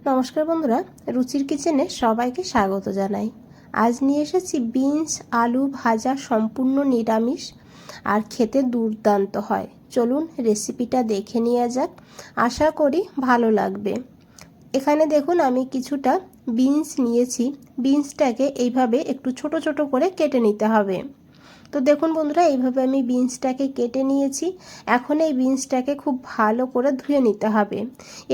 নমস্কার বন্ধুরা, রুচির কিচেনে সবাইকে স্বাগত জানাই। আজ নিয়ে এসেছি বিনস আলু ভাজা, সম্পূর্ণ নিরামিষ আর খেতে দুর্দান্ত হয়। চলুন রেসিপিটা দেখে নেওয়া যাক, আশা করি ভালো লাগবে। এখানে দেখুন আমি কিছুটা বিনস নিয়েছি। বিনসটাকে এইভাবে একটু ছোট ছোট করে কেটে নিতে হবে। তো দেখুন বন্ধুরা, এইভাবে আমি বিনসটাকে কেটে নিয়েছি। এখন এই বিনসটাকে খুব ভালো করে ধুয়ে নিতে হবে।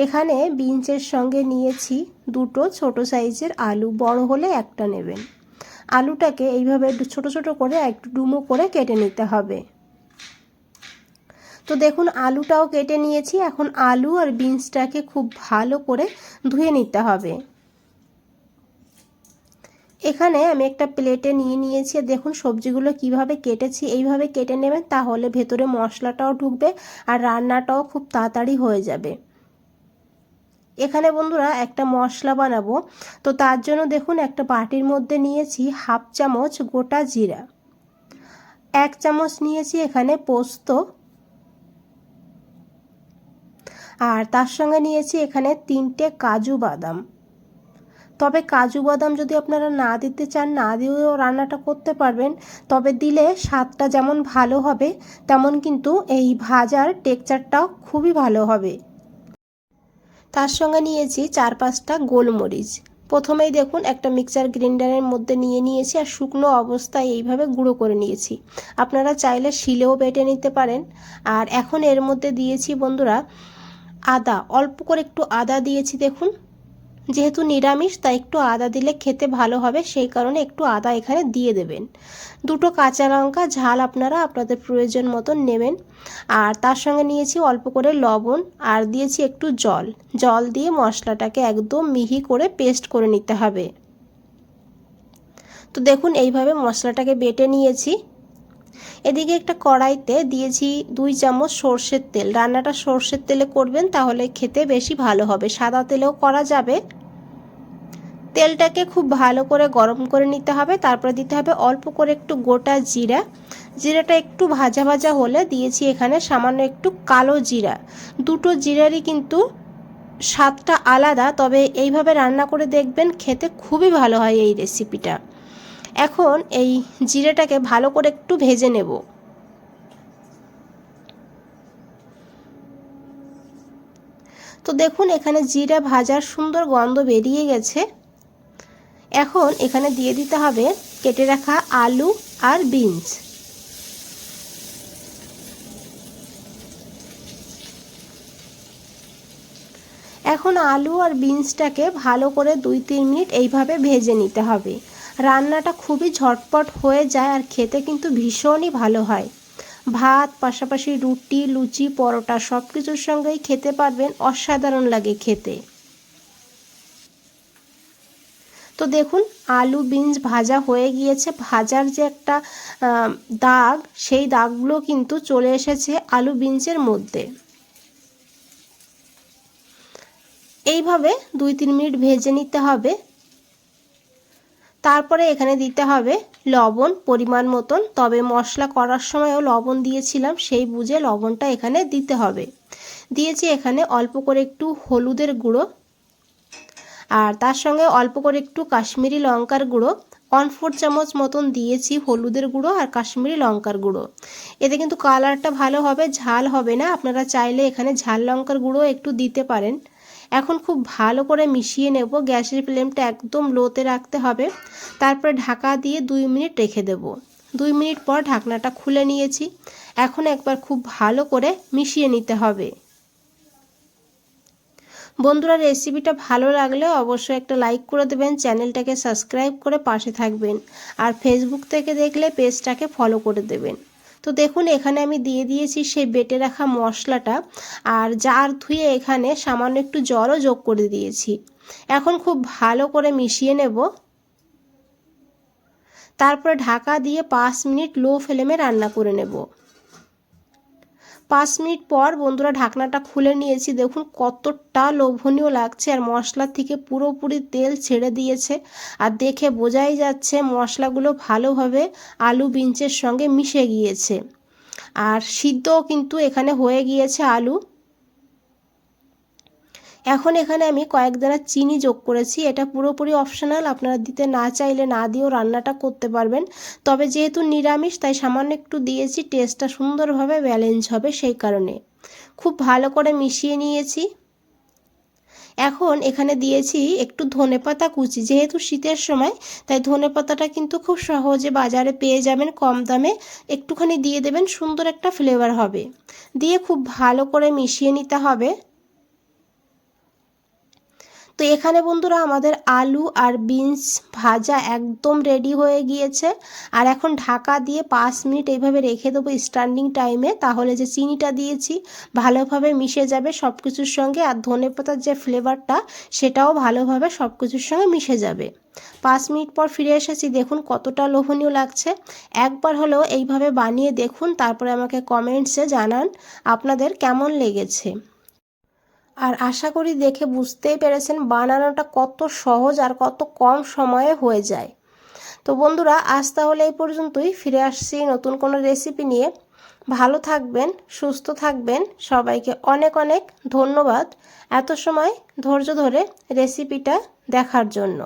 এখানে বিনসের সঙ্গে নিয়েছি দুটো ছোট সাইজের আলু, বড় হলে একটা নেবেন। আলুটাকে এইভাবে ছোট ছোট করে একটু ডুমো করে কেটে নিতে হবে। তো দেখুন আলুটাও কেটে নিয়েছি। এখন আলু আর বিনসটাকে খুব ভালো করে ধুয়ে নিতে হবে। এখানে আমি একটা প্লেটে নিয়ে নিয়েছি। দেখুন সবজিগুলো কিভাবে কেটেছি, এইভাবে কেটে নেবেন, তাহলে ভেতরে মশলাটাও ঢুকবে আর রান্নাটাও খুব তাড়াতাড়ি হয়ে যাবে। এখানে বন্ধুরা একটা মশলা বানাবো, তো তার জন্য দেখুন একটা বাটির মধ্যে নিয়েছি হাফ চামচ গোটা জিরা, 1 চামচ নিয়েছি এখানে পোস্ত, আর তার সঙ্গে নিয়েছি এখানে 3টে কাজু বাদাম। তবে কাজু বাদাম যদি আপনারা না দিতে চান, না দিয়েও রান্নাটা করতে পারবেন, তবে দিলে স্বাদটা যেমন ভালো হবে তেমন কিন্তু এই ভাজার টেক্সচারটাও খুবই ভালো হবে। তার সঙ্গে নিয়েছি 4-5টা গোলমরিচ। প্রথমেই দেখুন একটা মিক্সার গ্রাইন্ডারের মধ্যে নিয়ে নিয়েছি আর শুকনো অবস্থায় এইভাবে গুঁড়ো করে নিয়েছি। আপনারা চাইলে শিলেও বেটে নিতে পারেন। আর এখন এর মধ্যে দিয়েছি বন্ধুরা আদা, অল্প করে একটু আদা দিয়েছি। দেখুন যেহেতু নিরামিষ তাই একটু আদা দিলে খেতে ভালো হবে, সেই কারণে একটু আদা এখানে দিয়ে দেবেন। 2টো কাঁচা লঙ্কা, ঝাল আপনারা আপনাদের প্রয়োজন মতন নেবেন। আর তার সঙ্গে নিয়েছি অল্প করে লবণ আর দিয়েছি একটু জল দিয়ে মশলাটাকে একদম মিহি করে পেস্ট করে নিতে হবে। তো দেখুন এইভাবে মশলাটাকে বেটে নিয়েছি। এদিকে একটা কড়াইতে দিয়েছি 2 চামচ সর্ষের তেল। রান্নাটা সর্ষের তেলে করবেন, তাহলে খেতে বেশি ভালো হবে। সাদা তেলেও করা যাবে। তেলটাকে খুব ভালো করে গরম করে নিতে হবে। তারপরে দিতে হবে অল্প করে একটু গোটা জিরা। জিরাটা একটু ভাজা ভাজা হলে দিয়েছি এখানে সামান্য একটু কালো জিরা। দুটো জিরারই কিন্তু স্বাদটা আলাদা, তবে এইভাবে রান্না করে দেখবেন, খেতে খুবই ভালো হয় এই রেসিপিটা। এখন এই জিরাটাকে ভালো করে একটু ভেজে নেব। তো দেখুন এখানে জিরা ভাজার সুন্দর গন্ধ বেরিয়ে গেছে। এখন এখানে দিয়ে দিতে হবে কেটে রাখা আলু আর বিনস। এখন আলু আর বিনসটাকে ভালো করে 2-3 মিনিট এইভাবে ভেজে নিতে হবে। রান্নাটা খুবই ঝটপট হয়ে যায় আর খেতে কিন্তু ভীষণই ভালো হয়। ভাত, পাশাপাশি রুটি, লুচি, পরোটা সব কিছুর সঙ্গেই খেতে পারবেন, অসাধারণ লাগে খেতে। তো দেখুন আলু বিনস ভাজা হয়ে গিয়েছে। ভাজার যে একটা দাগ, সেই দাগগুলো কিন্তু চলে এসেছে আলু বিনসের মধ্যে। এইভাবে 2-3 মিনিট ভেজে নিতে হবে। তারপরে এখানে দিতে হবে লবণ পরিমাণ মতন। তবে মশলা করার সময়ও লবণ দিয়েছিলাম, সেই বুঝে লবণটা এখানে দিতে হবে। দিয়েছি এখানে অল্প করে একটু হলুদের গুঁড়ো, আর তার সঙ্গে অল্প করে একটু কাশ্মীরি লঙ্কার গুঁড়ো। 1/4 চামচ মতন দিয়েছি হলুদের গুঁড়ো আর কাশ্মীরি লঙ্কার গুঁড়ো। এতে কিন্তু কালারটা ভালো হবে, ঝাল হবে না। আপনারা চাইলে এখানে ঝাল লঙ্কার গুঁড়ো একটু দিতে পারেন। এখন খুব ভালো করে মিশিয়ে নেব। গ্যাসের ফ্লেমটা একদম লোতে রাখতে হবে। তারপরে ঢাকা দিয়ে 2 মিনিট রেখে দেব। 2 মিনিট পর ঢাকনাটা খুলে নিয়েছি। এখন একবার খুব ভালো করে মিশিয়ে নিতে হবে। বন্ধুরা রেসিপিটা ভালো লাগলে অবশ্যই একটা লাইক করে দেবেন, চ্যানেলটাকে সাবস্ক্রাইব করে পাশে থাকবেন, আর ফেসবুক থেকে দেখলে পেজটাকে ফলো করে দেবেন। তো দেখুন এখানে আমি দিয়ে দিয়েছি সেই বেটে রাখা মশলাটা, আর জার ধুয়ে এখানে সামান্য একটু জলও যোগ করে দিয়েছি। এখন খুব ভালো করে মিশিয়ে নেব। তারপরে ঢাকা দিয়ে 5 মিনিট লো ফ্লেমে রান্না করে নেব। 5 মিনিট পর বন্ধুরা ঢাকনাটা খুলে নিয়েছি। দেখুন কতটা লোভনীয় লাগছে, আর মশলা থেকে পুরোপুরি তেল ছেড়ে দিয়েছে। আর দেখে বোঝাই যাচ্ছে মশলাগুলো ভালোভাবে আলু বিনসের সঙ্গে মিশে গিয়েছে, আর সিদ্ধও কিন্তু এখানে হয়ে গিয়েছে আলু। এখন এখানে আমি কয়েক দানা চিনি যোগ করেছি। এটা পুরোপুরি অপশনাল, আপনারা দিতে না চাইলে না দিয়েও রান্নাটা করতে পারবেন। তবে যেহেতু নিরামিষ তাই সামান্য একটু দিয়েছি, টেস্টটা সুন্দরভাবে ব্যালেন্স হবে সেই কারণে। খুব ভালো করে মিশিয়ে নিয়েছি। এখন এখানে দিয়েছি একটু ধনেপাতা কুচি। যেহেতু শীতের সময় তাই ধনেপাতাটা কিন্তু খুব সহজে বাজারে পেয়ে যাবেন কম দামে। একটুখানি দিয়ে দেবেন, সুন্দর একটা ফ্লেভার হবে। দিয়ে খুব ভালো করে মিশিয়ে নিতে হবে। তো এখানে বন্ধুরা আমাদের আলু আর বিনস ভাজা একদম রেডি হয়ে গিয়েছে। আর এখন ঢাকা দিয়ে 5 মিনিট এইভাবে রেখে দেবো স্ট্যান্ডিং টাইমে। তাহলে যে চিনিটা দিয়েছি ভালোভাবে মিশে যাবে সব কিছুর সঙ্গে, আর ধনেপাতার যে ফ্লেভারটা সেটাও ভালোভাবে সব কিছুর সঙ্গে মিশে যাবে। 5 মিনিট পর ফিরে এসেছি, দেখুন কতটা লোভনীয় লাগছে। একবার হলেও এইভাবে বানিয়ে দেখুন, তারপরে আমাকে কমেন্টসে জানান আপনাদের কেমন লেগেছে। আর আশা করি দেখে বুঝতেই পেরেছেন বানানোটা কত সহজ আর কত কম সময়ে হয়ে যায়। তো বন্ধুরা, আজ তাহলে এই পর্যন্তই। ফিরে আসছি নতুন কোনো রেসিপি নিয়ে। ভালো থাকবেন, সুস্থ থাকবেন। সবাইকে অনেক অনেক ধন্যবাদ এত সময় ধৈর্য ধরে রেসিপিটা দেখার জন্য।